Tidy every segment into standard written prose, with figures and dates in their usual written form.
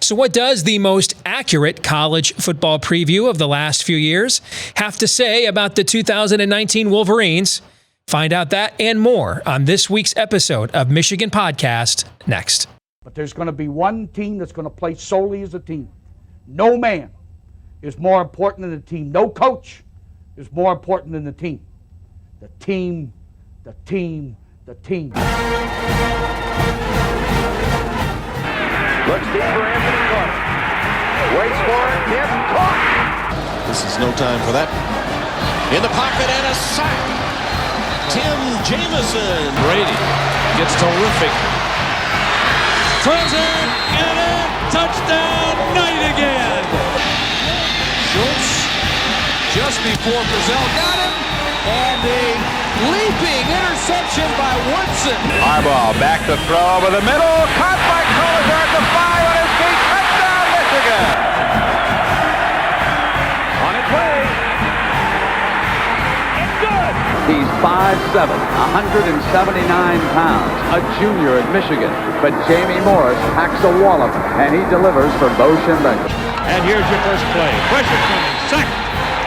So what does the most accurate college football preview of the last few years have to say about the 2019 Wolverines? Find out that and more on this week's episode of Michigan Podcast next. But there's going to be one team that's going to play solely as a team. No man is more important than the team. No coach is more important than the team. The team, the team, the team. Looks deep for Anthony Clark. Waits for it. Hit. Caught. This is no time for that. In the pocket and a sack. Tim Jamison. Brady gets terrific. Throws it and a touchdown. Knight again. Schultz just before Brazil got him. And a leaping interception by Woodson. Harbaugh back to throw over the middle. Caught by Collier at the 5 on his feet. Touchdown, Michigan. On its way. It's good. He's 5'7", 179 pounds, a junior at Michigan. But Jamie Morris packs a wallop, and he delivers for Bo Schembechler. And here's your first play. Pressure coming. Sack.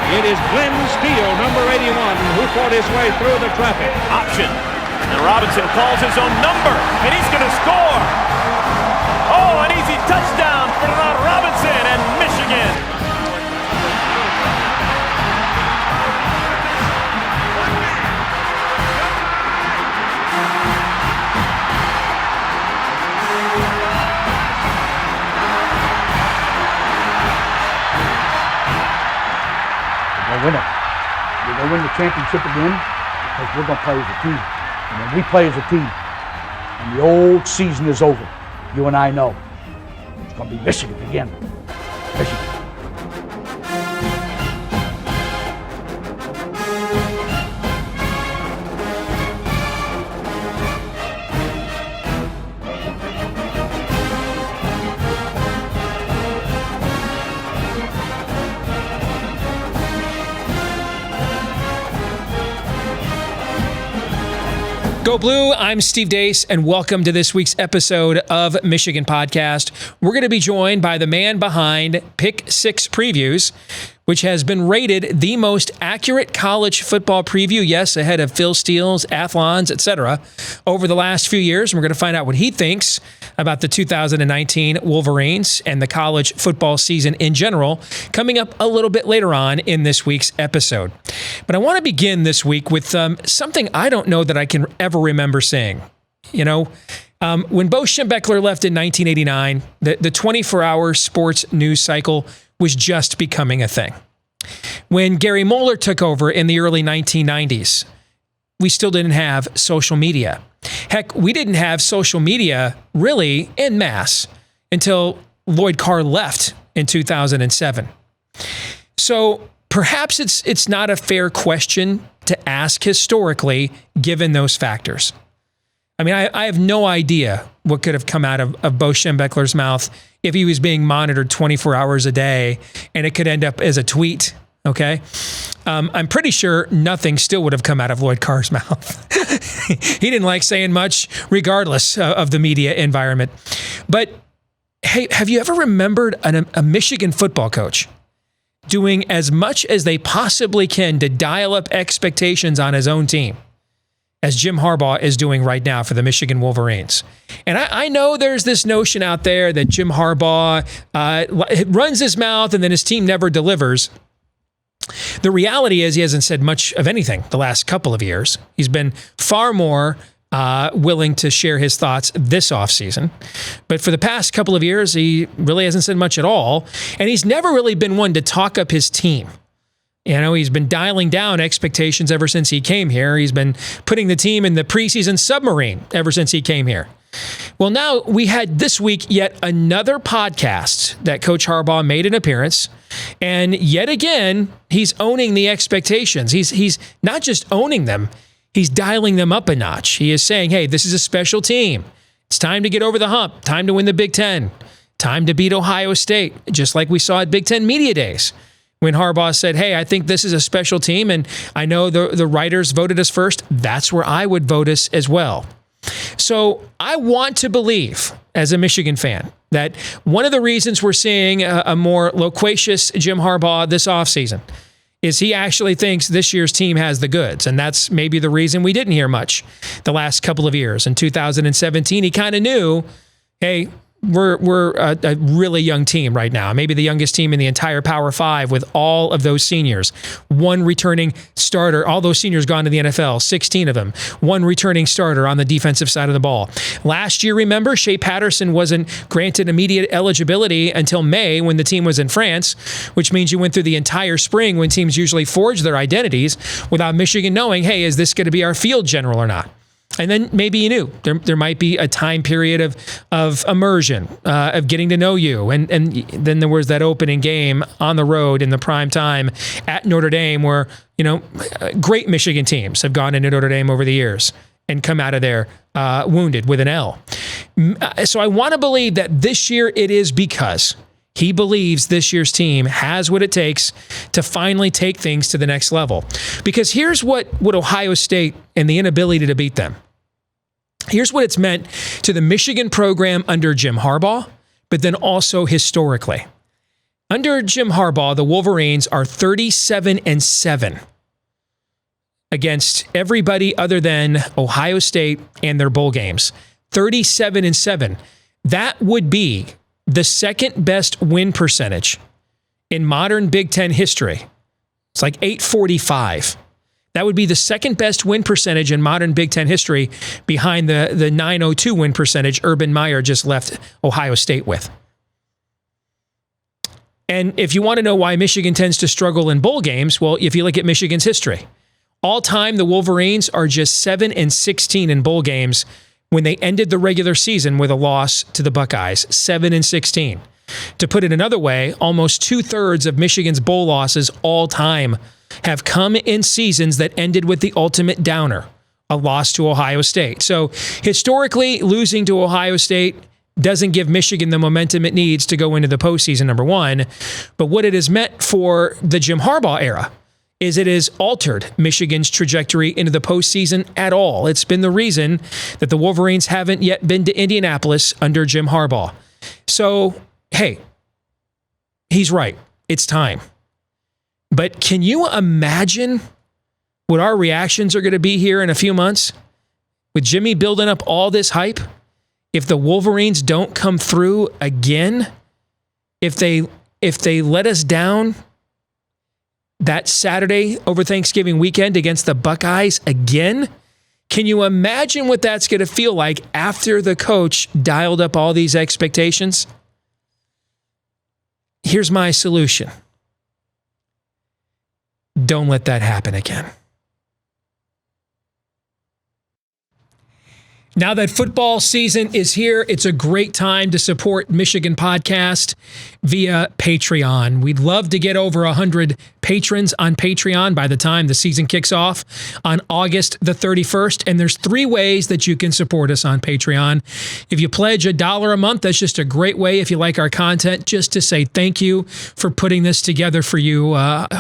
It is Glenn Steele, number 81, who fought his way through the traffic. Option. And Robinson calls his own number, and he's going to score. Oh, an easy touchdown for Robinson and Michigan. Win it. We're going to win the championship again because we're going to play as a team. And when we play as a team and the old season is over, you and I know it's going to be Michigan again. Michigan. Go Blue, I'm Steve Deace, and welcome to this week's episode of Michigan Podcast. We're going to be joined by the man behind Pick 6 Previews, which has been rated the most accurate college football preview, yes, ahead of Phil Steele's, Athlon's, etc., over the last few years. And we're going to find out what he thinks about the 2019 Wolverines and the college football season in general, coming up a little bit later on in this week's episode. But I want to begin this week with something I don't know that I can ever remember saying. You know, when Bo Schembechler left in 1989, the 24-hour sports news cycle was just becoming a thing. When Gary Moeller took over in the early 1990s, we still didn't have social media. Heck, we didn't have social media really en masse until Lloyd Carr left in 2007. So perhaps it's not a fair question to ask historically, given those factors. I mean, I have no idea what could have come out of Bo Schembechler's mouth if he was being monitored 24 hours a day and it could end up as a tweet, okay? I'm pretty sure nothing still would have come out of Lloyd Carr's mouth. He didn't like saying much regardless of the media environment. But hey, have you ever remembered a Michigan football coach doing as much as they possibly can to dial up expectations on his own team, as Jim Harbaugh is doing right now for the Michigan Wolverines? And I know there's this notion out there that Jim Harbaugh runs his mouth and then his team never delivers. The reality is he hasn't said much of anything the last couple of years. He's been far more willing to share his thoughts this offseason. But for the past couple of years, he really hasn't said much at all. And he's never really been one to talk up his team. You know, he's been dialing down expectations ever since he came here. He's been putting the team in the preseason submarine ever since he came here. Well, now we had this week yet another podcast that Coach Harbaugh made an appearance. And yet again, he's owning the expectations. He's not just owning them, he's dialing them up a notch. He is saying, hey, this is a special team. It's time to get over the hump. Time to win the Big Ten. Time to beat Ohio State, just like we saw at Big Ten Media Days, when Harbaugh said, hey, I think this is a special team, and I know the writers voted us first. That's where I would vote us as well. So I want to believe, as a Michigan fan, that one of the reasons we're seeing a more loquacious Jim Harbaugh this offseason is he actually thinks this year's team has the goods. And that's maybe the reason we didn't hear much the last couple of years. In 2017, he kind of knew, hey, we're a really young team right now, maybe the youngest team in the entire Power Five with all of those seniors. One returning starter, all those seniors gone to the NFL, 16 of them. One returning starter on the defensive side of the ball. Last year, remember, Shea Patterson wasn't granted immediate eligibility until May when the team was in France, which means you went through the entire spring when teams usually forge their identities without Michigan knowing, hey, is this going to be our field general or not? And then maybe you knew there might be a time period of immersion, of getting to know you. And then there was that opening game on the road in the prime time at Notre Dame where, great Michigan teams have gone into Notre Dame over the years and come out of there wounded with an L. So I want to believe that this year it is because he believes this year's team has what it takes to finally take things to the next level. Because here's what Ohio State and the inability to beat them. Here's what it's meant to the Michigan program under Jim Harbaugh, but then also historically. Under Jim Harbaugh, the Wolverines are 37-7 against everybody other than Ohio State and their bowl games. 37-7. That would be the second best win percentage in modern Big Ten history. It's like 845. That would be the second best win percentage in modern Big Ten history behind the 902 win percentage Urban Meyer just left Ohio State with. And if you want to know why Michigan tends to struggle in bowl games, well, if you look at Michigan's history, all time the Wolverines are just 7-16 in bowl games when they ended the regular season with a loss to the Buckeyes, 7-16. To put it another way, almost 2/3 of Michigan's bowl losses all time have come in seasons that ended with the ultimate downer, a loss to Ohio State. So historically, losing to Ohio State doesn't give Michigan the momentum it needs to go into the postseason, number one. But what it has meant for the Jim Harbaugh era is it has altered Michigan's trajectory into the postseason at all. It's been the reason that the Wolverines haven't yet been to Indianapolis under Jim Harbaugh. So, hey, he's right. It's time. But can you imagine what our reactions are going to be here in a few months? With Jimmy building up all this hype, if the Wolverines don't come through again, if they let us down that Saturday over Thanksgiving weekend against the Buckeyes again, can you imagine what that's going to feel like after the coach dialed up all these expectations? Here's my solution. Don't let that happen again. Now that football season is here, it's a great time to support Michigan Podcast via Patreon. We'd love to get over 100 patrons on Patreon by the time the season kicks off on August the 31st. And there's 3 ways that you can support us on Patreon. If you pledge $1 a month, that's just a great way, if you like our content, just to say thank you for putting this together for you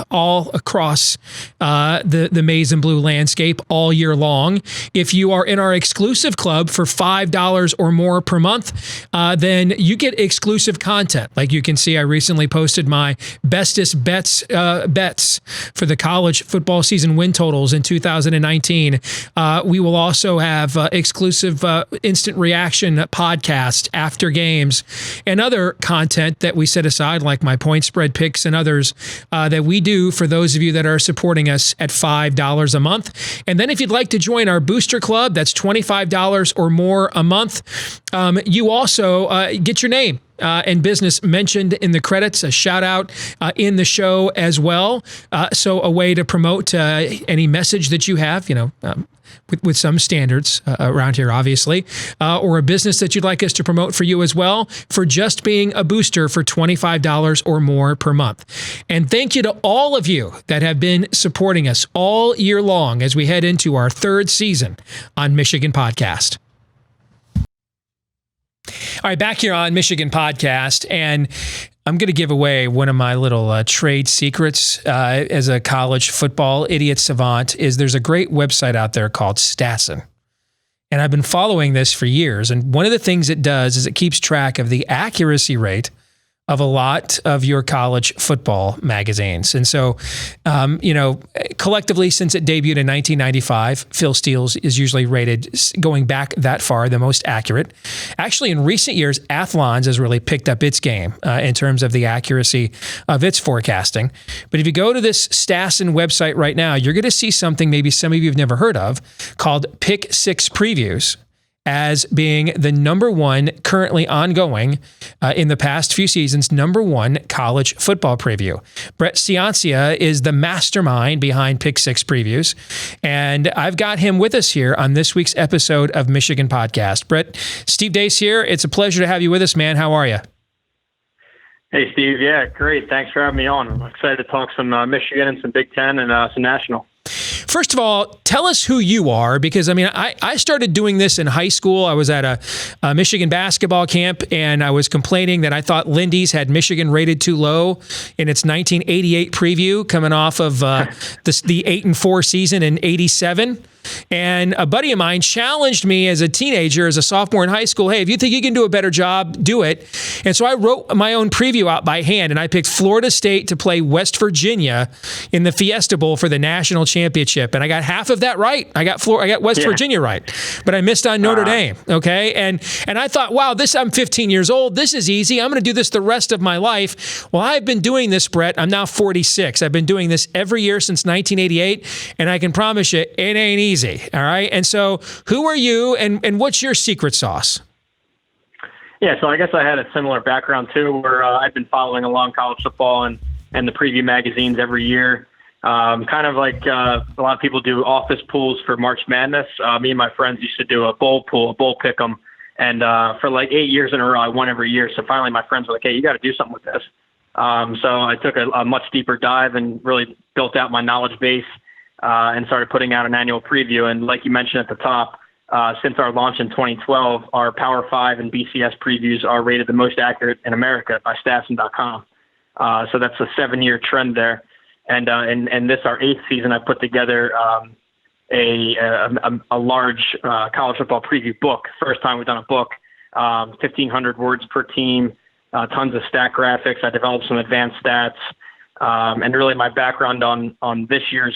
all across the maize and blue landscape all year long. If you are in our exclusive club for $5 or more per month, then you get exclusive content. Like you can see, I recently posted my bestest bets for the college football season win totals in 2019. We will also have exclusive instant reaction podcast after games and other content that we set aside, like my point spread picks and others that we do for those of you that are supporting us at $5 a month. And then if you'd like to join our booster club, that's $25 or more a month. You also get your name and business mentioned in the credits, a shout out in the show as well. So a way to promote any message that you have, with some standards around here, obviously, or a business that you'd like us to promote for you as well, for just being a booster for $25 or more per month. And thank you to all of you that have been supporting us all year long as we head into our 3rd season on Michigan Podcast. All right, back here on Michigan Podcast, and I'm going to give away one of my little trade secrets as a college football idiot savant. There's a great website out there called Stasson. and I've been following this for years. And one of the things it does is it keeps track of the accuracy rate of a lot of your college football magazines. And so, collectively, since it debuted in 1995, Phil Steele's is usually rated, going back that far, the most accurate. Actually, in recent years, Athlon's has really picked up its game in terms of the accuracy of its forecasting. But if you go to this Stassen website right now, you're going to see something maybe some of you have never heard of called Pick Six Previews, as being the number one, currently ongoing, in the past few seasons, number one college football preview. Brett Ciancia is the mastermind behind Pick Six Previews, and I've got him with us here on this week's episode of Michigan Podcast. Brett, Steve Deace here. It's a pleasure to have you with us, man. How are you? Hey, Steve. Yeah, great. Thanks for having me on. I'm excited to talk some Michigan and some Big Ten and some national. First of all, tell us who you are, because I started doing this in high school. I was at a Michigan basketball camp, and I was complaining that I thought Lindy's had Michigan rated too low in its 1988 preview, coming off of the 8-4 season in '87. And a buddy of mine challenged me as a teenager, as a sophomore in high school, hey, if you think you can do a better job, do it. And so I wrote my own preview out by hand, and I picked Florida State to play West Virginia in the Fiesta Bowl for the national championship. And I got half of that right. I got West Virginia right, but I missed on Notre Dame. Okay. And I thought, wow, I'm 15 years old. This is easy. I'm going to do this the rest of my life. Well, I've been doing this, Brett. I'm now 46. I've been doing this every year since 1988. And I can promise you, it ain't easy. All right. And so who are you and what's your secret sauce? Yeah. So I guess I had a similar background too, where I've been following along college football and the preview magazines every year. Kind of like a lot of people do office pools for March Madness. Me and my friends used to do a bowl pool, a bowl pick 'em. And for like 8 years in a row, I won every year. So finally my friends were like, hey, you got to do something with this. So I took a much deeper dive and really built out my knowledge base. And started putting out an annual preview. And like you mentioned at the top, since our launch in 2012, our Power 5 and BCS previews are rated the most accurate in America by Stassen.com. So that's a 7-year trend there. And this, our 8th season, I put together a large college football preview book. First time we've done a book, 1,500 words per team, tons of stat graphics. I developed some advanced stats. And really my background on this year's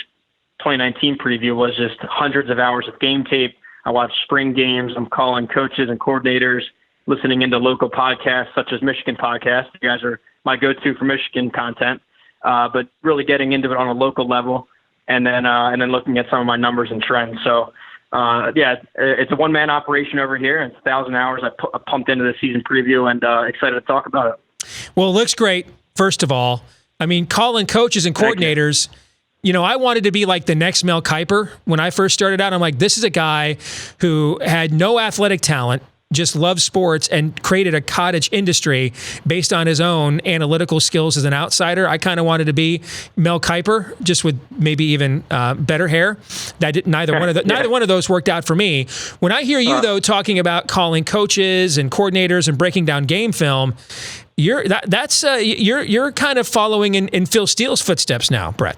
2019 preview was just hundreds of hours of game tape. I watched spring games. I'm calling coaches and coordinators, listening into local podcasts such as Michigan Podcast. You guys are my go-to for Michigan content, but really getting into it on a local level, and then looking at some of my numbers and trends. So, it's a one-man operation over here. It's 1,000 hours I pumped into the season preview, and excited to talk about it. Well, it looks great. First of all, calling coaches and coordinators. I wanted to be like the next Mel Kiper when I first started out. I'm like, this is a guy who had no athletic talent, just loved sports, and created a cottage industry based on his own analytical skills as an outsider. I kind of wanted to be Mel Kiper, just with maybe even better hair. Neither one of those worked out for me. When I hear you though talking about calling coaches and coordinators and breaking down game film, you're kind of following in Phil Steele's footsteps now, Brett.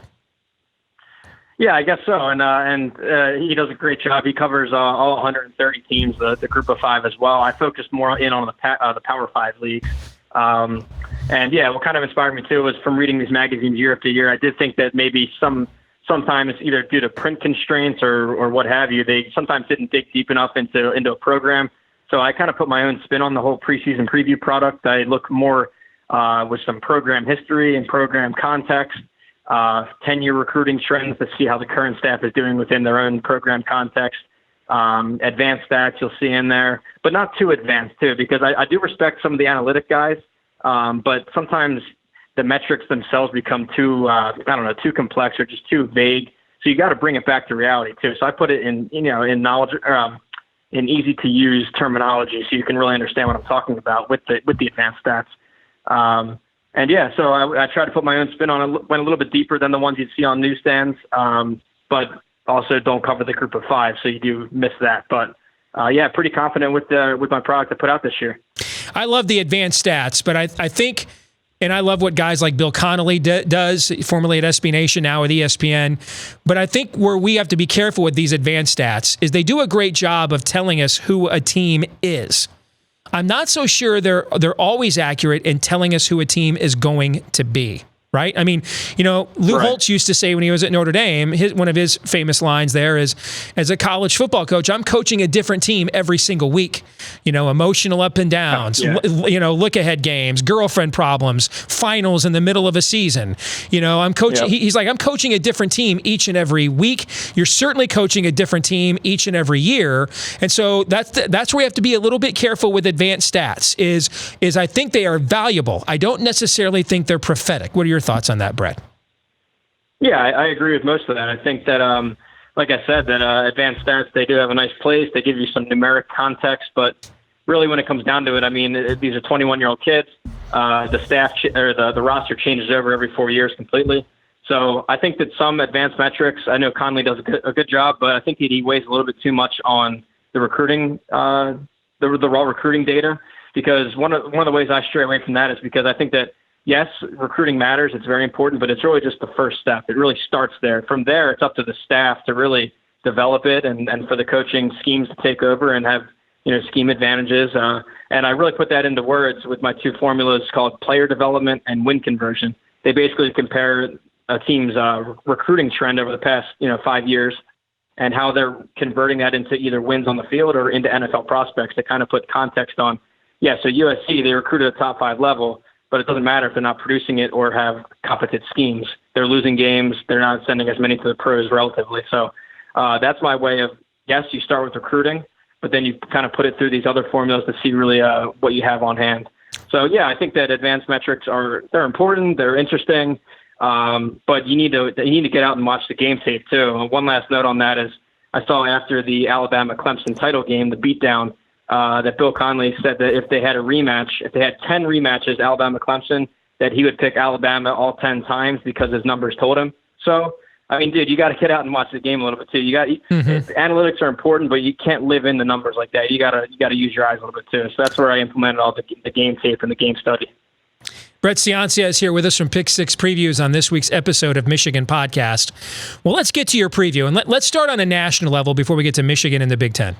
Yeah, I guess so. And he does a great job. He covers all 130 teams, the group of 5 as well. I focus more in on the Power 5 leagues. What kind of inspired me too was from reading these magazines year after year. I did think that maybe sometimes either due to print constraints or what have you, they sometimes didn't dig deep enough into a program. So I kind of put my own spin on the whole preseason preview product. I look more with some program history and program context. 10-year recruiting trends to see how the current staff is doing within their own program context. Advanced stats you'll see in there, but not too advanced too, because I do respect some of the analytic guys, but sometimes the metrics themselves become too complex or just too vague. So you got to bring it back to reality too. So I put it in knowledge, in easy to use terminology, so you can really understand what I'm talking about with the advanced stats. So I tried to put my own spin on it, went a little bit deeper than the ones you'd see on newsstands, but also don't cover the group of 5, so you do miss that. But pretty confident with my product I put out this year. I love the advanced stats, but I think And I love what guys like Bill Connolly does, formerly at SB Nation, now with ESPN. But I think where we have to be careful with these advanced stats is they do a great job of telling us who a team is. I'm not so sure they're always accurate in telling us who a team is going to be. Right? I mean, Lou Holtz used to say when he was at Notre Dame, one of his famous lines there is, as a college football coach, I'm coaching a different team every single week. Emotional up and downs, look ahead games, girlfriend problems, finals in the middle of a season. I'm coaching. Yep. He's like, I'm coaching a different team each and every week. You're certainly coaching a different team each and every year. And so that's where we have to be a little bit careful with advanced stats is I think they are valuable. I don't necessarily think they're prophetic. What are your thoughts on that, Brett? Yeah, I agree with most of that. I think that, like I said, that advanced stats, they do have a nice place. They give you some numeric context, but really when it comes down to it, I mean, these are 21-year-old kids. The staff or the roster changes over every 4 years completely. So I think that some advanced metrics, I know Conley does a good job, but I think he weighs a little bit too much on the recruiting, the raw recruiting data, because one of the ways I stray away from that is because I think that, yes, recruiting matters. It's very important, but it's really just the first step. It really starts there. From there, it's up to the staff to really develop it and for the coaching schemes to take over and have, scheme advantages. And I really put that into words with my two formulas called player development and win conversion. They basically compare a team's recruiting trend over the past, 5 years and how they're converting that into either wins on the field or into NFL prospects to kind of put context on. Yeah, so USC, they recruited at the top 5 level, but it doesn't matter if they're not producing it or have competent schemes. They're losing games. They're not sending as many to the pros relatively. So that's my way of, yes, you start with recruiting, but then you kind of put it through these other formulas to see really what you have on hand. So, yeah, I think that advanced metrics they're important. They're interesting. But you need to get out and watch the game tape too. One last note on that is I saw after the Alabama-Clemson title game, the beatdown, that Bill Connolly said that if they had a rematch, if they had 10 rematches, Alabama-Clemson, that he would pick Alabama all 10 times because his numbers told him. So, I mean, dude, you got to get out and watch the game a little bit too. Analytics are important, but you can't live in the numbers like that. You got to use your eyes a little bit too. So that's where I implemented all the game tape and the game study. Brett Ciancia is here with us from Pick Six Previews on this week's episode of Michigan Podcast. Well, let's get to your preview, and let's start on a national level before we get to Michigan and the Big Ten.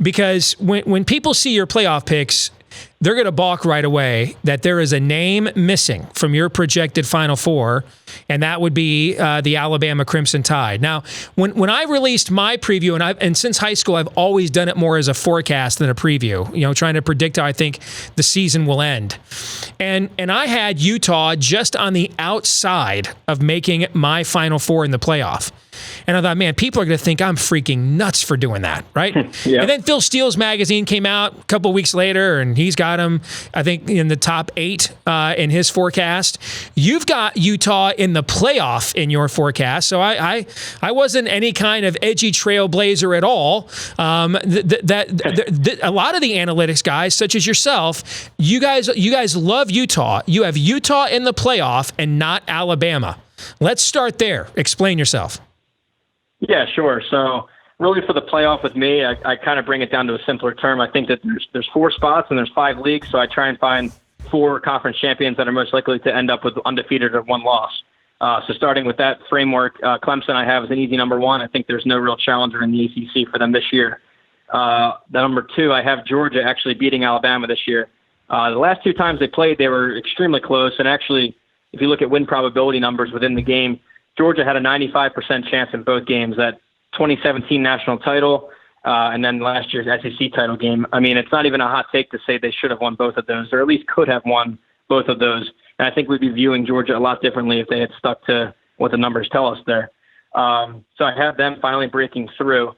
Because when people see your playoff picks, they're going to balk right away that there is a name missing from your projected Final Four, and that would be the Alabama Crimson Tide. Now, when I released my preview, and since high school, I've always done it more as a forecast than a preview, trying to predict how I think the season will end. And I had Utah just on the outside of making my Final Four in the playoff. And I thought, man, people are going to think I'm freaking nuts for doing that, right? Yeah. And then Phil Steele's magazine came out a couple of weeks later, and he's got him, I think, in the top 8 in his forecast. You've got Utah in the playoff in your forecast, so I wasn't any kind of edgy trailblazer at all. A lot of the analytics guys, such as yourself, you guys love Utah. You have Utah in the playoff and not Alabama. Let's start there. Explain yourself. Yeah, sure. So really for the playoff with me, I kind of bring it down to a simpler term. I think that there's 4 spots and there's 5 leagues, so I try and find 4 conference champions that are most likely to end up with undefeated or 1 loss. So starting with that framework, Clemson I have as an easy number 1. I think there's no real challenger in the ACC for them this year. The number 2, I have Georgia actually beating Alabama this year. The last 2 times they played, they were extremely close, and actually, if you look at win probability numbers within the game, Georgia had a 95% chance in both games. That 2017 national title and then last year's SEC title game. I mean, it's not even a hot take to say they should have won both of those, or at least could have won both of those. And I think we'd be viewing Georgia a lot differently if they had stuck to what the numbers tell us there. So I have them finally breaking through.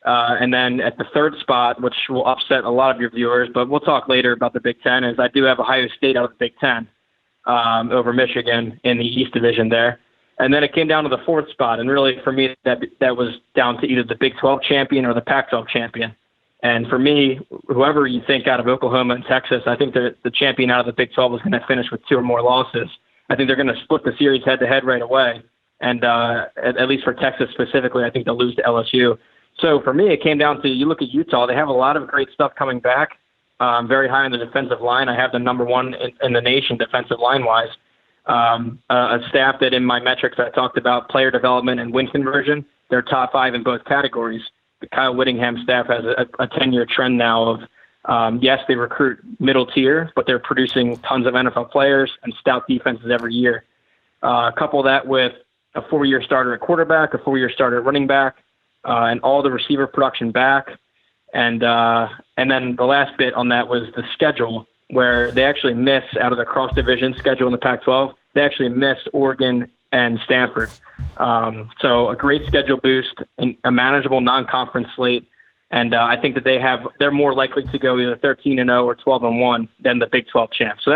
And then at the 3rd spot, which will upset a lot of your viewers, but we'll talk later about the Big Ten, is I do have Ohio State out of the Big Ten over Michigan in the East Division there. And then it came down to the 4th spot. And really, for me, that was down to either the Big 12 champion or the Pac-12 champion. And for me, whoever you think out of Oklahoma and Texas, I think the champion out of the Big 12 is going to finish with 2 or more losses. I think they're going to split the series head-to-head right away. And at least for Texas specifically, I think they'll lose to LSU. So for me, it came down to, you look at Utah, they have a lot of great stuff coming back. very high on the defensive line. I have them number one in the nation defensive line-wise. A staff that in my metrics I talked about player development and win conversion, they're top 5 in both categories. The Kyle Whittingham staff has a 10-year trend now of, yes, they recruit middle tier, but they're producing tons of NFL players and stout defenses every year. Couple that with a 4-year starter at quarterback, a 4-year starter at running back, and all the receiver production back. And then the last bit on that was the schedule, where they actually miss out of the cross-division schedule in the Pac-12. They actually miss Oregon and Stanford. So a great schedule boost, and a manageable non-conference slate. And I think that they're more likely to go either 13-0 or 12-1 than the Big 12 champ. So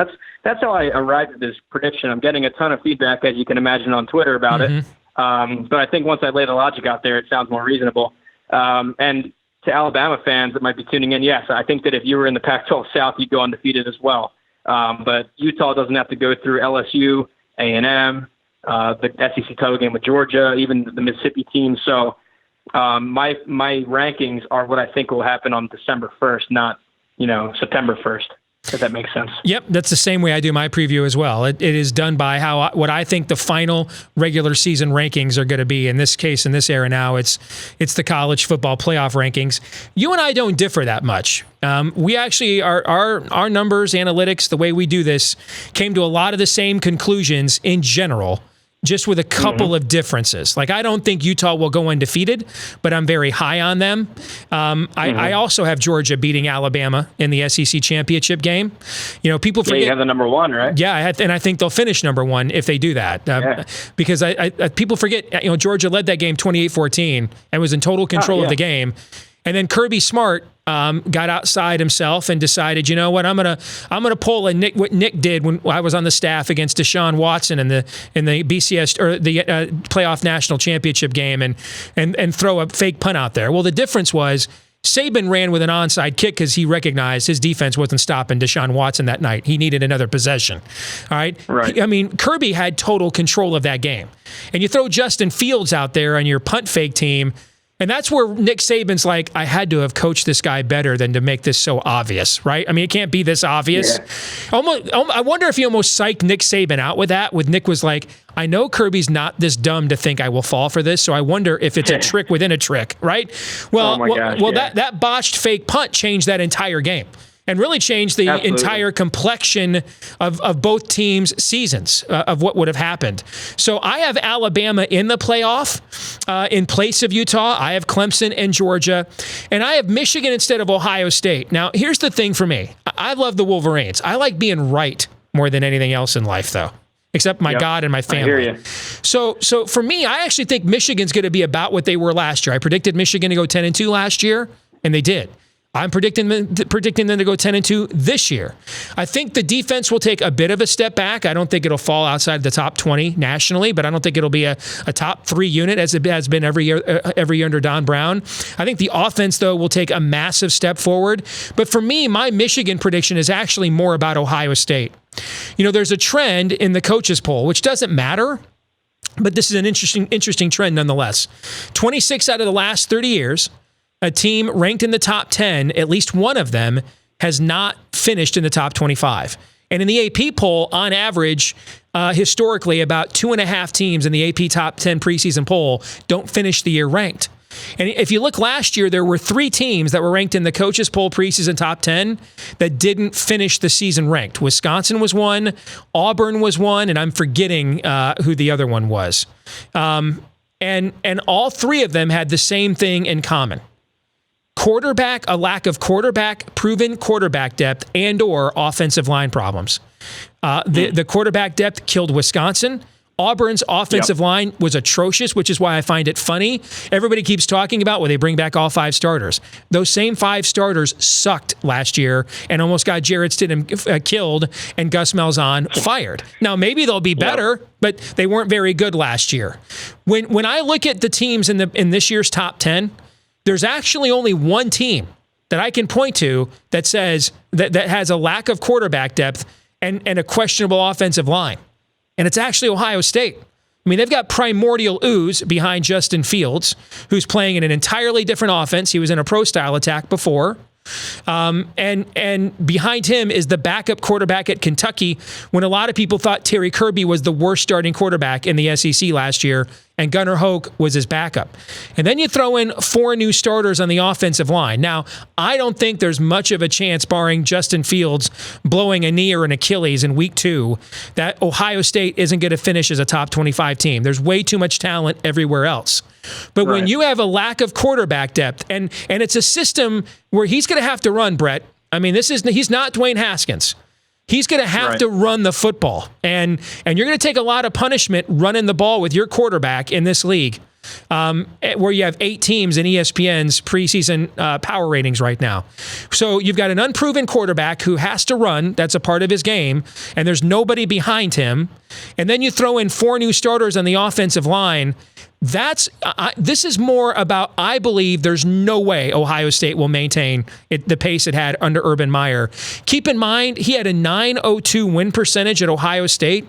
that's how I arrived at this prediction. I'm getting a ton of feedback, as you can imagine, on Twitter about it. But I think once I lay the logic out there, it sounds more reasonable. And to Alabama fans that might be tuning in, yes, I think that if you were in the Pac-12 South, you'd go undefeated as well. But Utah doesn't have to go through LSU, A&M, the SEC title game with Georgia, even the Mississippi team. So my rankings are what I think will happen on December 1st, not September 1st. If that makes sense. Yep, that's the same way I do my preview as well. It is done by what I think the final regular season rankings are going to be. In this case, in this era now, it's the college football playoff rankings. You and I don't differ that much. We actually our numbers, analytics, the way we do this, came to a lot of the same conclusions in general, just with a couple of differences. Like, I don't think Utah will go undefeated, but I'm very high on them. I also have Georgia beating Alabama in the SEC championship game. People forget. Yeah, you have the number 1, right? Yeah, and I think they'll finish number 1 if they do that. Because people forget, Georgia led that game 28-14 and was in total control of the game. And then Kirby Smart got outside himself and decided, you know what, I'm gonna pull what Nick did when I was on the staff against Deshaun Watson in the BCS or the playoff national championship game and throw a fake punt out there. Well, the difference was Saban ran with an onside kick because he recognized his defense wasn't stopping Deshaun Watson that night. He needed another possession. All right. Kirby had total control of that game, and you throw Justin Fields out there on your punt fake team. And that's where Nick Saban's like, I had to have coached this guy better than to make this so obvious, right? I mean, it can't be this obvious. Yeah. I wonder if he almost psyched Nick Saban out with that, with Nick was like, I know Kirby's not this dumb to think I will fall for this, so I wonder if it's a trick within a trick, right? Well, that botched fake punt changed that entire game. And really changed the entire complexion of both teams' seasons of what would have happened. So I have Alabama in the playoff in place of Utah. I have Clemson and Georgia. And I have Michigan instead of Ohio State. Now, here's the thing for me. I love the Wolverines. I like being right more than anything else in life, though. Except my God and my family. I hear you. So for me, I actually think Michigan's going to be about what they were last year. I predicted Michigan to go 10-2 last year, and they did. I'm predicting them to go 10-2 this year. I think the defense will take a bit of a step back. I don't think it'll fall outside the top 20 nationally, but I don't think it'll be a top 3 unit as it has been every year under Don Brown. I think the offense, though, will take a massive step forward. But for me, my Michigan prediction is actually more about Ohio State. There's a trend in the coaches poll, which doesn't matter, but this is an interesting trend nonetheless. 26 out of the last 30 years, a team ranked in the top 10, at least one of them, has not finished in the top 25. And in the AP poll, on average, historically, about 2.5 teams in the AP top 10 preseason poll don't finish the year ranked. And if you look last year, there were 3 teams that were ranked in the coaches poll preseason top 10 that didn't finish the season ranked. Wisconsin was one, Auburn was one, and I'm forgetting who the other one was. And all 3 of them had the same thing in common. A lack of proven quarterback depth and or offensive line problems. The quarterback depth killed Wisconsin. Auburn's offensive line was atrocious, which is why I find it funny. Everybody keeps talking about where they bring back all 5 starters. Those same 5 starters sucked last year and almost got Jarrett Stidham killed and Gus Malzahn fired. Now, maybe they'll be better, but they weren't very good last year. When I look at the teams in this year's top 10, there's actually only one team that I can point to that says that has a lack of quarterback depth and a questionable offensive line. And it's actually Ohio State. I mean, they've got primordial ooze behind Justin Fields, who's playing in an entirely different offense. He was in a pro-style attack before. And behind him is the backup quarterback at Kentucky, when a lot of people thought Terry Kirby was the worst starting quarterback in the SEC last year, and Gunnar Hoke was his backup. And then you throw in 4 new starters on the offensive line. Now, I don't think there's much of a chance, barring Justin Fields blowing a knee or an Achilles in week 2, that Ohio State isn't going to finish as a top 25 team. There's way too much talent everywhere else. But when you have a lack of quarterback depth, and it's a system where he's going to have to run, Brett. I mean, he's not Dwayne Haskins. He's going to have to run the football, and you're going to take a lot of punishment running the ball with your quarterback in this league, where you have 8 teams in ESPN's preseason power ratings right now. So you've got an unproven quarterback who has to run. That's a part of his game, and there's nobody behind him. And then you throw in 4 new starters on the offensive line. This is more about, I believe there's no way Ohio State will maintain the pace it had under Urban Meyer. Keep in mind, he had a .902 win percentage at Ohio State.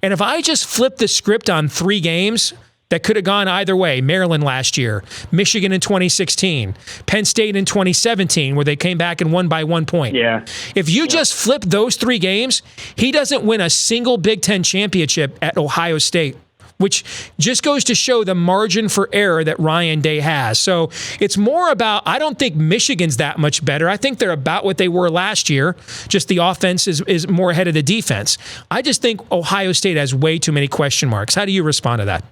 And if I just flip the script on 3 games that could have gone either way, Maryland last year, Michigan in 2016, Penn State in 2017, where they came back and won by 1 point. Yeah. If you just flip those 3 games, he doesn't win a single Big Ten championship at Ohio State, which just goes to show the margin for error that Ryan Day has. So it's more about, I don't think Michigan's that much better. I think they're about what they were last year. Just the offense is more ahead of the defense. I just think Ohio State has way too many question marks. How do you respond to that?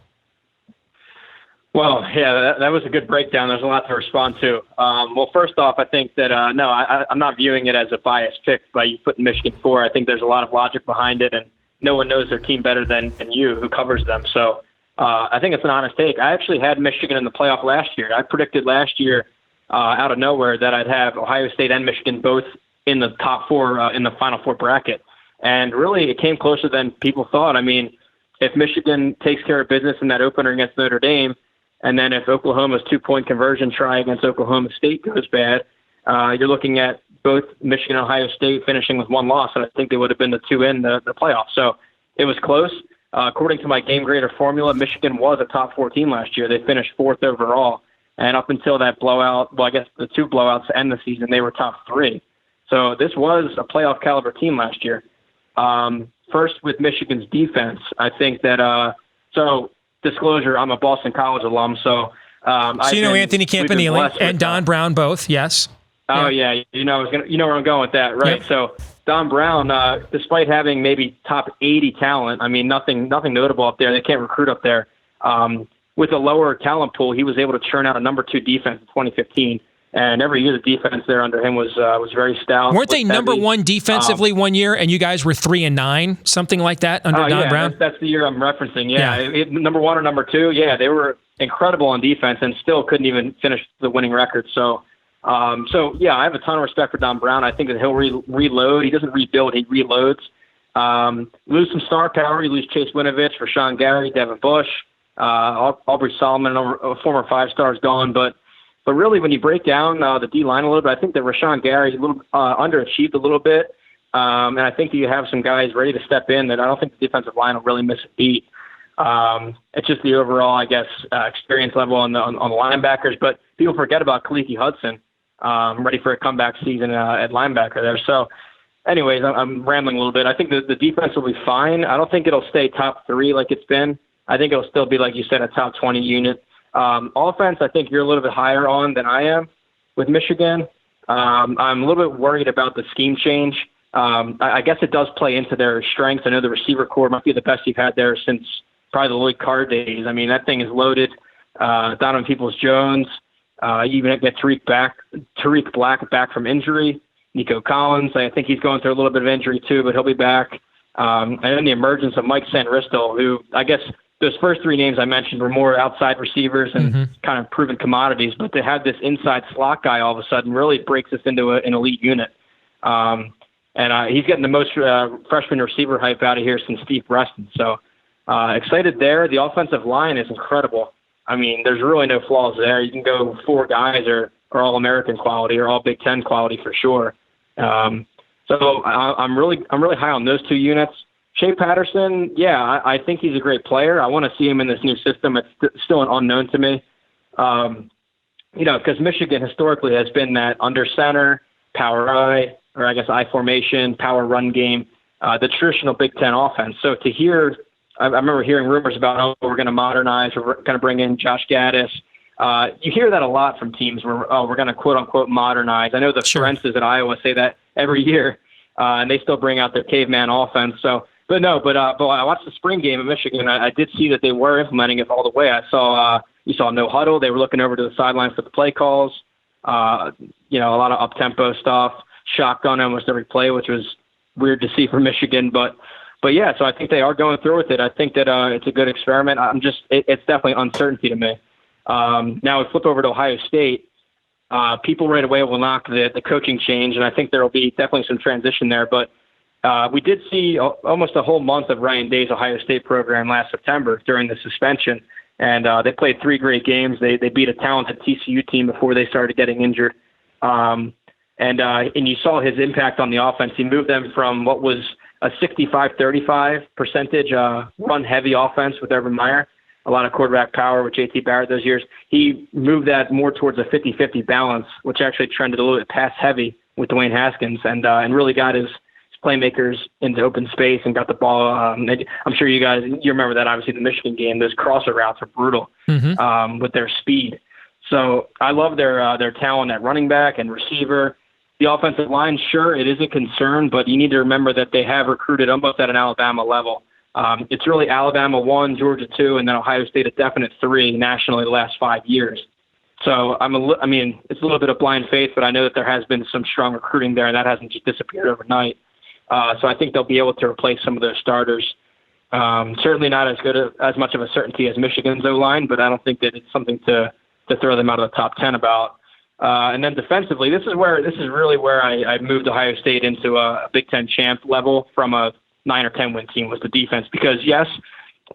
Well, yeah, that was a good breakdown. There's a lot to respond to. Well, first off, I think that, no, I'm not viewing it as a biased pick by you putting Michigan 4. I think there's a lot of logic behind it, and no one knows their team better than you who covers them. So I think it's an honest take. I actually had Michigan in the playoff last year. I predicted last year out of nowhere that I'd have Ohio State and Michigan both in the top 4 in the Final Four bracket. And really, it came closer than people thought. I mean, if Michigan takes care of business in that opener against Notre Dame, and then if Oklahoma's 2-point conversion try against Oklahoma State goes bad, you're looking at both Michigan and Ohio State finishing with 1 loss, and I think they would have been the 2 in the playoffs. So it was close. According to my game grader formula, Michigan was a top 4 team last year. They finished 4th overall, and up until that blowout, well, I guess the 2 blowouts to end the season, they were top 3. So this was a playoff caliber team last year. First, with Michigan's defense, I think that so disclosure, I'm a Boston College alum, so you know Anthony Campanile and Don Brown both, yes. Oh yeah, you know where I'm going with that, right? Yep. So Don Brown, despite having maybe top 80 talent, I mean nothing notable up there. They can't recruit up there. With a lower talent pool, he was able to churn out a number 2 defense in 2015, and every year the defense there under him was very stout. Weren't they number 1 defensively one year, and you guys were 3-9, something like that under Don Brown? That's the year I'm referencing. Yeah, number 1 or number 2. Yeah, they were incredible on defense and still couldn't even finish the winning record. So yeah, I have a ton of respect for Don Brown. I think that he'll reload. He doesn't rebuild; he reloads. Lose some star power. You lose Chase Winovich, Rashawn Gary, Devin Bush, Aubrey Solomon, a former 5-star, is gone. But really, when you break down the D line a little bit, I think that Rashawn Gary a little underachieved a little bit, and I think that you have some guys ready to step in that I don't think the defensive line will really miss a beat. It's just the overall, I guess, experience level on the linebackers. But people forget about Khaliki Hudson. Ready for a comeback season at linebacker there. So, anyways, I'm rambling a little bit. I think the defense will be fine. I don't think it'll stay top 3 like it's been. I think it'll still be, like you said, a top 20 unit. Offense, I think you're a little bit higher on than I am with Michigan. I'm a little bit worried about the scheme change. I guess it does play into their strengths. I know the receiver core might be the best you've had there since probably the Lloyd Carr days. I mean, that thing is loaded. Donovan Peoples-Jones. You even get Tariq Black back from injury. Nico Collins, I think he's going through a little bit of injury too, but he'll be back. And then the emergence of Mike Sanristel, who I guess those first 3 names I mentioned were more outside receivers and kind of proven commodities, but to have this inside slot guy all of a sudden really breaks us into an elite unit. And he's getting the most freshman receiver hype out of here since Steve Preston. So excited there. The offensive line is incredible. I mean, there's really no flaws there. You can go 4 guys are All-American quality or All Big Ten quality for sure. So I'm really high on those 2 units. Shea Patterson, yeah, I think he's a great player. I want to see him in this new system. It's still an unknown to me. because Michigan historically has been that under center, power I, or I guess I formation, power run game, the traditional Big Ten offense. So to hear, I remember hearing rumors about, we're going to modernize, or we're going to bring in Josh Gaddis. You hear that a lot from teams where, we're going to quote unquote modernize. I know the Ferentzes at Iowa say that every year, and they still bring out their caveman offense. So, but I watched the spring game at Michigan. I did see that they were implementing it all the way. I saw, you saw no huddle. They were looking over to the sidelines for the play calls. A lot of up-tempo stuff, shotgun almost every play, which was weird to see for Michigan. But yeah, so I think they are going through with it. I think that it's a good experiment. It's definitely uncertainty to me. Now we flip over to Ohio State. People right away will knock the coaching change, and I think there will be definitely some transition there. But we did see almost a whole month of Ryan Day's Ohio State program last September during the suspension, and they played 3 great games. They beat a talented TCU team before they started getting injured. And you saw his impact on the offense. He moved them from what was a 65-35 percentage run-heavy offense with Urban Meyer, a lot of quarterback power with J.T. Barrett those years. He moved that more towards a 50-50 balance, which actually trended a little bit pass-heavy with Dwayne Haskins, and really got his playmakers into open space and got the ball. I'm sure you remember that, obviously, the Michigan game. Those crosser routes are brutal with their speed. So I love their talent at running back and receiver. The offensive line, sure, it is a concern, but you need to remember that they have recruited almost at an Alabama level. It's really Alabama 1, Georgia 2, and then Ohio State a definite 3 nationally the last 5 years. So it's a little bit of blind faith, but I know that there has been some strong recruiting there, and that hasn't just disappeared overnight. So I think they'll be able to replace some of their starters. Certainly not as much of a certainty as Michigan's O-line, but I don't think that it's something to throw them out of the top 10 about. And then defensively, this is really where I moved Ohio State into a Big Ten champ level from a 9 or 10 win team, was the defense. Because yes,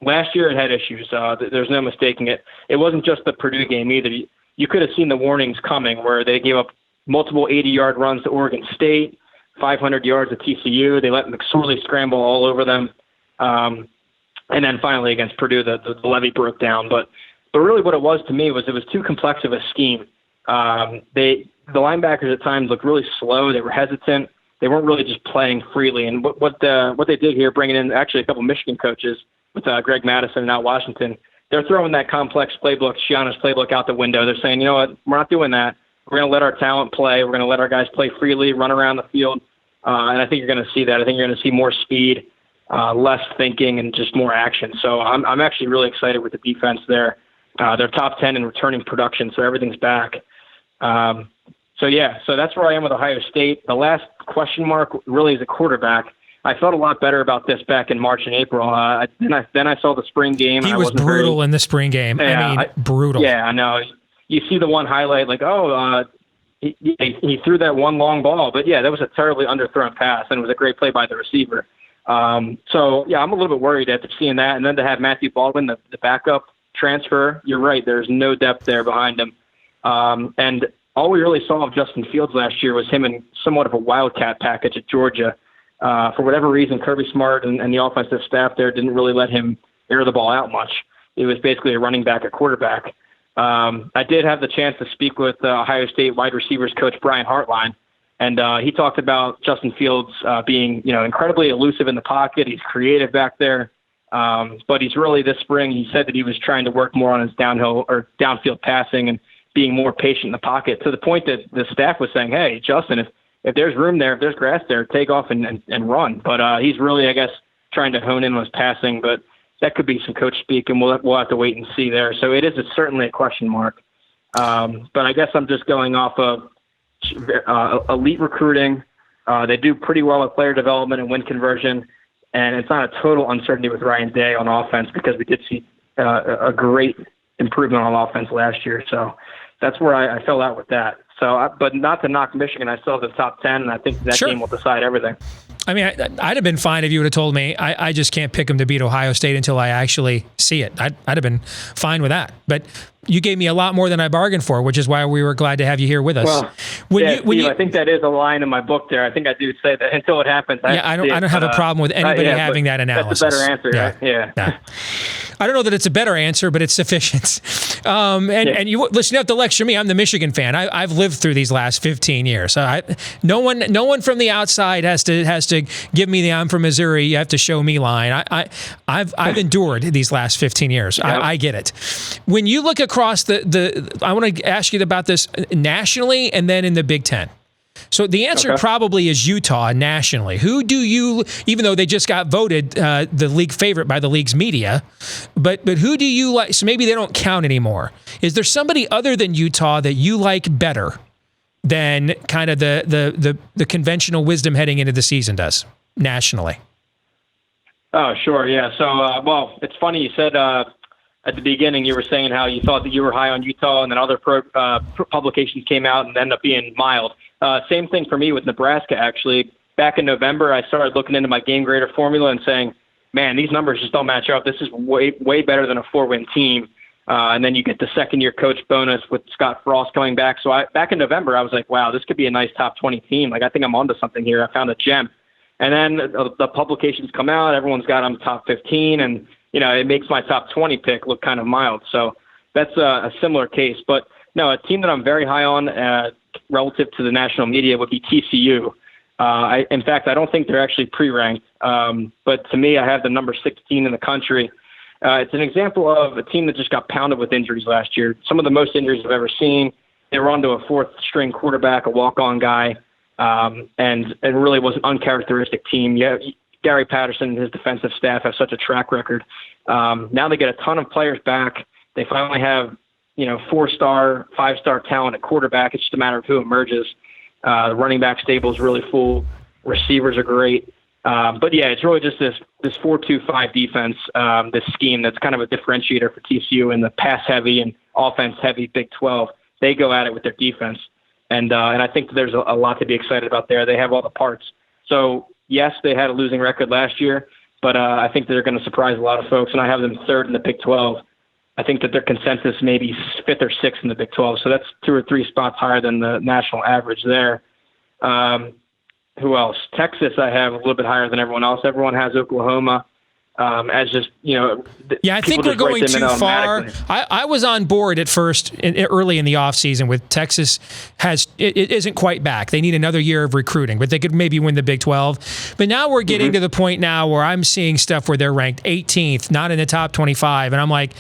last year it had issues. There's no mistaking it. It wasn't just the Purdue game either. You could have seen the warnings coming where they gave up multiple 80-yard runs to Oregon State, 500 yards to TCU. They let McSorley scramble all over them. And then finally against Purdue, the levee broke down. But really what it was to me was it was too complex of a scheme. The linebackers at times looked really slow. They were hesitant. They weren't really just playing freely. And what they did here, bringing in actually a couple of Michigan coaches with Greg Madison and out Washington, they're throwing that complex playbook, Schiano's playbook, out the window. They're saying, you know what, we're not doing that. We're going to let our talent play. We're going to let our guys play freely, run around the field. And I think you're going to see that. I think you're going to see more speed, less thinking, and just more action. So I'm actually really excited with the defense there. They're top 10 in returning production, so everything's back. So that's where I am with Ohio State. The last question mark really is a quarterback. I felt a lot better about this back in March and April. Then I saw the spring game. He was brutal in the spring game. Yeah, brutal. Yeah, I know. You see the one highlight, like, he threw that one long ball. But, yeah, that was a terribly underthrown pass, and it was a great play by the receiver. So, yeah, I'm a little bit worried after seeing that. And then to have Matthew Baldwin, the backup transfer, you're right, there's no depth there behind him. And all we really saw of Justin Fields last year was him in somewhat of a wildcat package at Georgia. For whatever reason, Kirby Smart and the offensive staff there didn't really let him air the ball out much. It was basically a running back at quarterback. I did have the chance to speak with Ohio State wide receivers coach Brian Hartline, and he talked about Justin Fields being, incredibly elusive in the pocket. He's creative back there, but he's really this spring. He said that he was trying to work more on his downfield passing and being more patient in the pocket, to the point that the staff was saying, "Hey, Justin, if there's room there, if there's grass there, take off and run." But he's really, I guess, trying to hone in on his passing, but that could be some coach speak, and we'll have to wait and see there. So it is certainly a question mark. But I guess I'm just going off of elite recruiting. They do pretty well at player development and win conversion, and it's not a total uncertainty with Ryan Day on offense, because we did see a great improvement on offense last year. So that's where I fell out with that. So, but not to knock Michigan, I still have the top 10, and I think that game will decide everything. I mean, I'd have been fine if you would have told me. I just can't pick them to beat Ohio State until I actually see it. I'd have been fine with that. But You gave me a lot more than I bargained for, which is why we were glad to have you here with us. Well, Steve, I think that is a line in my book there. I think I do say that until it happens. I don't have a problem with anybody having that analysis. That's a better answer, right? Yeah. I don't know that it's a better answer, but it's sufficient. And you listen, you have to lecture me. I'm the Michigan fan. I've lived through these last 15 years. No one from the outside has to give me the I'm from Missouri, you have to show me line. I've endured these last 15 years. Yep. I get it. When you look across I want to ask you about this nationally and then in the Big Ten. So the answer probably is Utah nationally. Who do you, even though they just got voted the league favorite by the league's media, but who do you like? So maybe they don't count anymore. Is there somebody other than Utah that you like better than kind of the conventional wisdom heading into the season does nationally? Oh, sure, yeah. So, well, it's funny you said at the beginning you were saying how you thought that you were high on Utah, and then other publications came out and ended up being mild. Same thing for me with Nebraska, actually. Back in November, I started looking into my game grader formula and saying, man, these numbers just don't match up. This is way better than a 4-win team. And then you get the second-year coach bonus with Scott Frost coming back. So back in November, I was like, wow, this could be a nice top 20 team. Like, I think I'm onto something here. I found a gem. And then the publications come out. Everyone's got them top 15. And, it makes my top 20 pick look kind of mild. So that's a similar case. But, no, a team that I'm very high on relative to the national media would be TCU. In fact, I don't think they're actually pre-ranked. But to me, I have the number 16 in the country. It's an example of a team that just got pounded with injuries last year. Some of the most injuries I've ever seen. They were onto a fourth-string quarterback, a walk-on guy, and it really was an uncharacteristic team. Yeah, Gary Patterson and his defensive staff have such a track record. Now they get a ton of players back. They finally have 4-star, 5-star talent at quarterback. It's just a matter of who emerges. The running back stable is really full. Receivers are great. But yeah, it's really just this 4-2-5 defense, this scheme that's kind of a differentiator for TCU in the pass-heavy and offense-heavy Big 12. They go at it with their defense. And I think that there's a lot to be excited about there. They have all the parts. So, yes, they had a losing record last year, but I think they're going to surprise a lot of folks, and I have them third in the Big 12. I think that their consensus may be 5th or 6th in the Big 12, so that's 2 or 3 spots higher than the national average there. Who else? Texas I have a little bit higher than everyone else. Everyone has Oklahoma as just, I think we're going too far. I was on board at first, early in the offseason with Texas. It isn't quite back. They need another year of recruiting, but they could maybe win the Big 12. But now we're getting to the point now where I'm seeing stuff where they're ranked 18th, not in the top 25. And I'm like,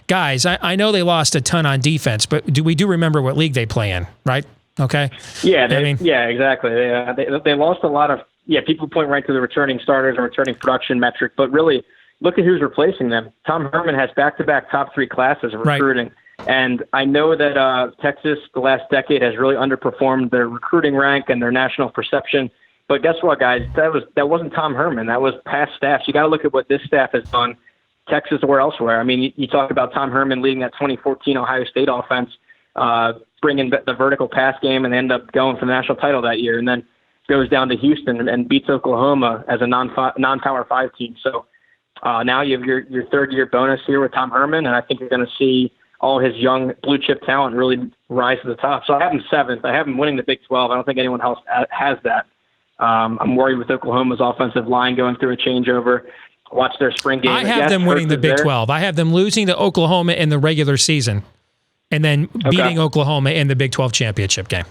guys, I know they lost a ton on defense, but we do remember what league they play in, right? Okay. Yeah, exactly. They lost a lot of. Yeah, people point right to the returning starters and returning production metric, but really look at who's replacing them. Tom Herman has back-to-back top 3 classes of recruiting, and I know that Texas the last decade has really underperformed their recruiting rank and their national perception. But guess what, guys? That wasn't Tom Herman. That was past staffs. You got to look at what this staff has done, Texas or elsewhere. I mean, you talk about Tom Herman leading that 2014 Ohio State offense, bringing the vertical pass game, and end up going for the national title that year, and then goes down to Houston and beats Oklahoma as a non-Power 5 team. So now you have your third-year bonus here with Tom Herman, and I think you're going to see all his young blue-chip talent really rise to the top. So I have him 7th. I have him winning the Big 12. I don't think anyone else has that. I'm worried with Oklahoma's offensive line going through a changeover. Watch their spring game. I have them winning the Big 12. I have them losing to Oklahoma in the regular season and then beating Oklahoma in the Big 12 championship game.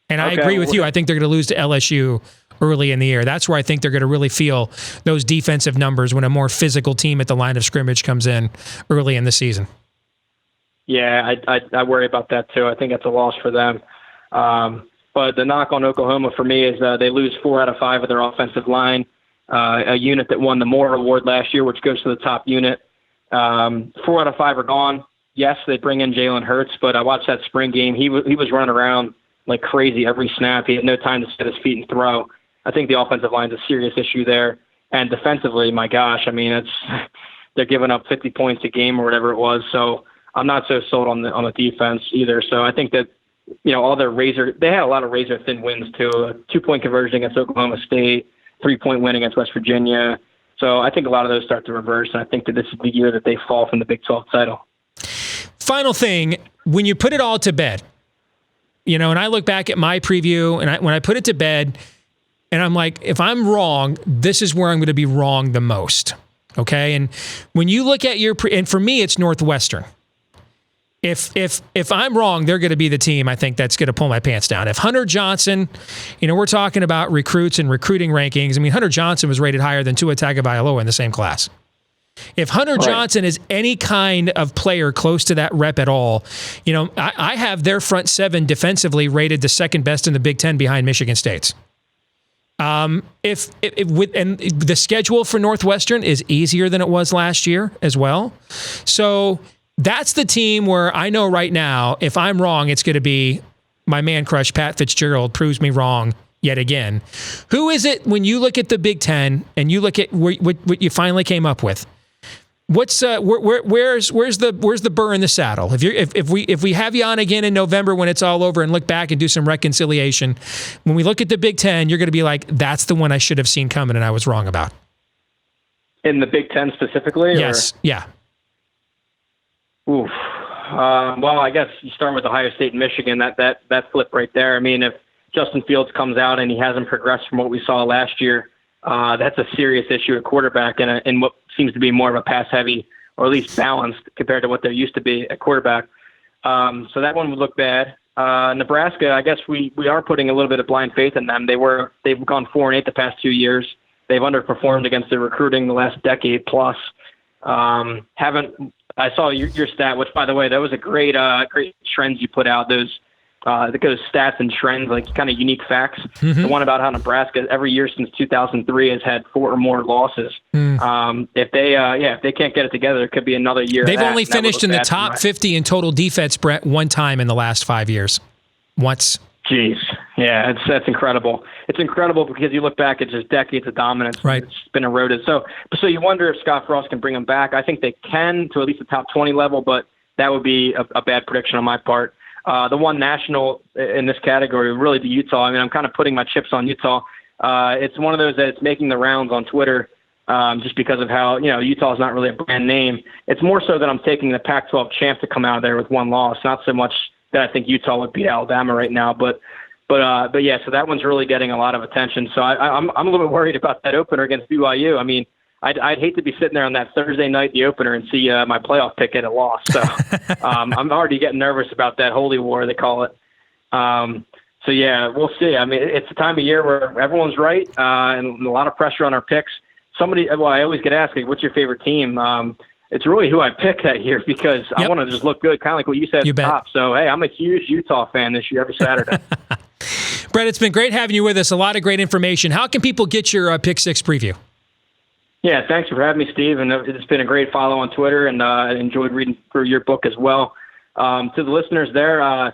And I agree with you. I think they're going to lose to LSU early in the year. That's where I think they're going to really feel those defensive numbers when a more physical team at the line of scrimmage comes in early in the season. Yeah, I worry about that too. I think that's a loss for them. But the knock on Oklahoma for me is they lose 4 out of 5 of their offensive line, a unit that won the Moore Award last year, which goes to the top unit. 4 out of 5 are gone. Yes, they bring in Jalen Hurts, but I watched that spring game. He was running around like crazy every snap. He had no time to set his feet and throw. I think the offensive line is a serious issue there. And defensively, my gosh, I mean, they're giving up 50 points a game or whatever it was. So I'm not so sold on the defense either. So I think that, all their they had a lot of razor thin wins too. A 2-point conversion against Oklahoma State, 3-point win against West Virginia. So I think a lot of those start to reverse. And I think that this is the year that they fall from the Big 12 title. final thing, when you put it all to bed, and I look back at my preview, and when I put it to bed, and I'm like, if I'm wrong, this is where I'm going to be wrong the most. Okay, and when you look at and for me, it's Northwestern. If I'm wrong, they're going to be the team I think that's going to pull my pants down. If Hunter Johnson, we're talking about recruits and recruiting rankings. I mean, Hunter Johnson was rated higher than Tua Tagovailoa in the same class. If Hunter Johnson is any kind of player close to that rep at all, I have their front seven defensively rated the second best in the Big Ten behind Michigan State's. And the schedule for Northwestern is easier than it was last year as well. So that's the team where I know right now, if I'm wrong, it's going to be my man crush, Pat Fitzgerald, proves me wrong yet again. Who is it when you look at the Big Ten and you look at what you finally came up with? What's where's the burr in the saddle? If we have you on again in November when it's all over and look back and do some reconciliation, when we look at the Big Ten, you're going to be like, that's the one I should have seen coming and I was wrong about. In the Big Ten specifically? Yes. Yeah. Oof. Well, I guess you start with Ohio State and Michigan. That flip right there. I mean, if Justin Fields comes out and he hasn't progressed from what we saw last year, that's a serious issue at quarterback and what seems to be more of a pass-heavy or at least balanced compared to what there used to be at quarterback. So that one would look bad. Nebraska, I guess we are putting a little bit of blind faith in them. They've gone 4-8 the past 2 years. They've underperformed against the recruiting the last decade plus. I saw your stat, which, by the way, that was a great trends you put out. Those stats and trends, like kind of unique facts. Mm-hmm. The one about how Nebraska every year since 2003 has had 4 or more losses. If they can't get it together, it could be another year. They've only finished in the top 50 in total defense, Brett, one time in the last 5 years. Once. Jeez. Yeah, that's incredible. It's incredible because you look back at just decades of dominance. Right. It's been eroded. So you wonder if Scott Frost can bring them back. I think they can to at least the top 20 level, but that would be a bad prediction on my part. The one national in this category would really be Utah. I mean, I'm kind of putting my chips on Utah. It's one of those that's making the rounds on Twitter just because of how, Utah is not really a brand name. It's more so that I'm taking the Pac-12 champ to come out of there with one loss, not so much that I think Utah would beat Alabama right now. But yeah, so that one's really getting a lot of attention. So I'm a little bit worried about that opener against BYU. I mean, I'd hate to be sitting there on that Thursday night, the opener, and see my playoff pick get a loss. So I'm already getting nervous about that holy war, they call it. So yeah, we'll see. I mean, it's a time of year where everyone's right and a lot of pressure on our picks. I always get asked, what's your favorite team? It's really who I pick that year because I want to just look good, kind of like what you said at the top. So, hey, I'm a huge Utah fan this year every Saturday. Brett, it's been great having you with us. A lot of great information. How can people get your Pick Six preview? Yeah, thanks for having me, Steve. And it's been a great follow on Twitter, and I enjoyed reading through your book as well. To the listeners there,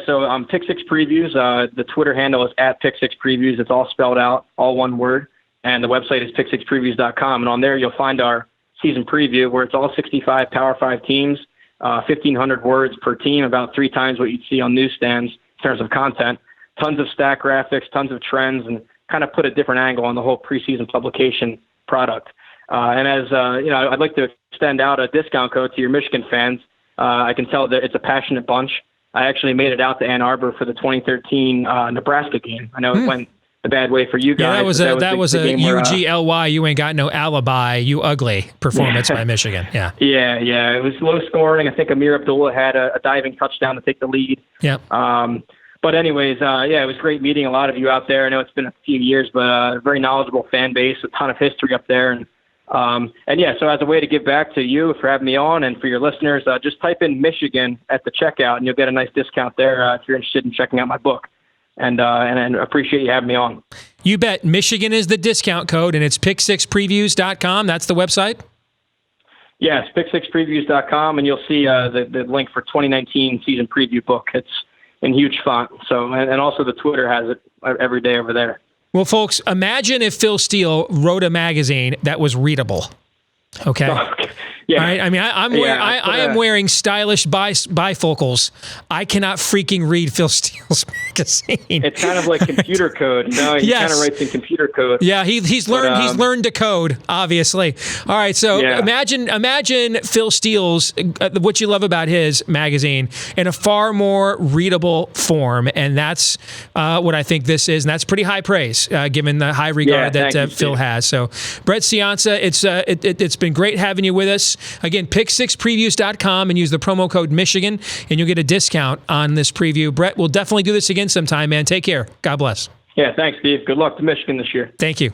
so Pick Six Previews, the Twitter handle is @Pick Six Previews. It's all spelled out, all one word. And the website is pick6previews.com. And on there, you'll find our season preview where it's all 65 Power 5 teams, 1,500 words per team, about 3 times what you'd see on newsstands in terms of content. Tons of stat graphics, tons of trends, and kind of put a different angle on the whole preseason publication product. And as I'd like to extend out a discount code to your Michigan fans. I can tell that it's a passionate bunch. I actually made it out to Ann Arbor for the 2013 Nebraska game. I know it went the bad way for you guys. Yeah, that was a UGLY, you ain't got no alibi, you ugly performance by Michigan. Yeah. Yeah. It was low scoring. I think Amir Abdullah had a diving touchdown to take the lead. Yeah. But anyways, it was great meeting a lot of you out there. I know it's been a few years, but a very knowledgeable fan base, a ton of history up there. So as a way to give back to you for having me on and for your listeners, just type in Michigan at the checkout and you'll get a nice discount there if you're interested in checking out my book. And appreciate you having me on. You bet. Michigan is the discount code, and it's pick6previews.com. That's the website? Yes, pick6previews.com, and you'll see the link for 2019 season preview book. It's in huge font. So, and also the Twitter has it every day over there. Well, folks, imagine if Phil Steele wrote a magazine that was readable. Okay. Yeah. All right. I mean, I am wearing stylish bifocals. I cannot freaking read Phil Steele's magazine. It's kind of like computer code. No, he kind of writes in computer code. Yeah, he's learned to code, obviously. All right, so imagine Phil Steele's what you love about his magazine in a far more readable form, and that's what I think this is, and that's pretty high praise given the high regard that Phil has. So, Brett Ciancia, it's been great having you with us. Again, pick6previews.com and use the promo code Michigan, and you'll get a discount on this preview. Brett, we'll definitely do this again sometime, man. Take care. God bless. Yeah, thanks, Steve. Good luck to Michigan this year. Thank you.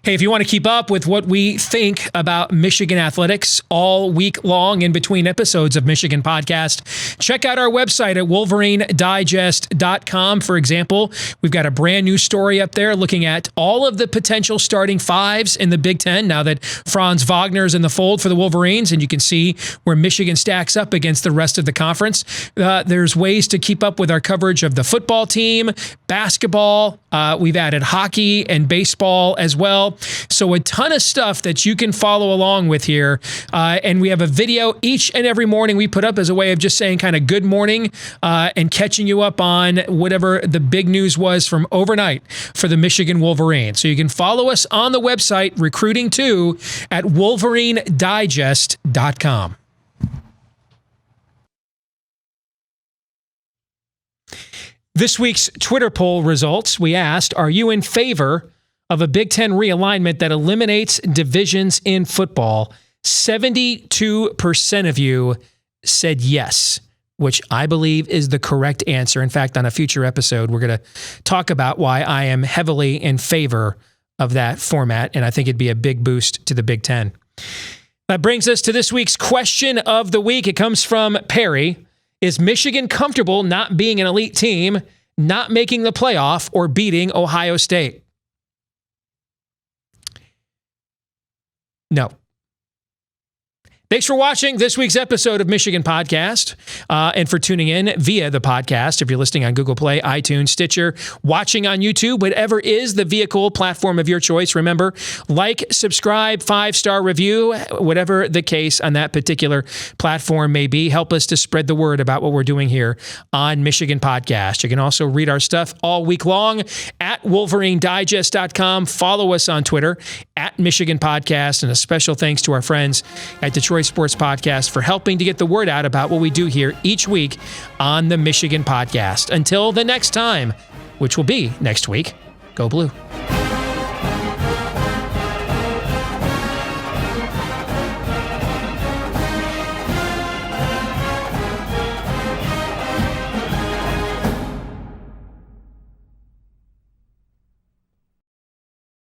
Hey, if you want to keep up with what we think about Michigan athletics all week long in between episodes of Michigan Podcast, check out our website at wolverinedigest.com. For example, we've got a brand new story up there looking at all of the potential starting fives in the Big Ten now that Franz Wagner's in the fold for the Wolverines, and you can see where Michigan stacks up against the rest of the conference. There's ways to keep up with our coverage of the football team, basketball. We've added hockey and baseball as well. So a ton of stuff that you can follow along with here. And we have a video each and every morning we put up as a way of just saying kind of good morning and catching you up on whatever the big news was from overnight for the Michigan Wolverines. So you can follow us on the website, Recruiting 2, at wolverinedigest.com. This week's Twitter poll results, we asked, are you in favor of a Big Ten realignment that eliminates divisions in football? 72% of you said yes, which I believe is the correct answer. In fact, on a future episode, we're going to talk about why I am heavily in favor of that format, and I think it'd be a big boost to the Big Ten. That brings us to this week's question of the week. It comes from Perry. Is Michigan comfortable not being an elite team, not making the playoff, or beating Ohio State? No. Thanks for watching this week's episode of Michigan Podcast and for tuning in via the podcast. If you're listening on Google Play, iTunes, Stitcher, watching on YouTube, whatever is the vehicle platform of your choice, remember, like, subscribe, 5-star review, whatever the case on that particular platform may be. Help us to spread the word about what we're doing here on Michigan Podcast. You can also read our stuff all week long at wolverinedigest.com. Follow us on Twitter at Michigan Podcast, and a special thanks to our friends at Detroit Sports Podcast for helping to get the word out about what we do here each week on the Michigan Podcast. Until the next time, which will be next week, go Blue.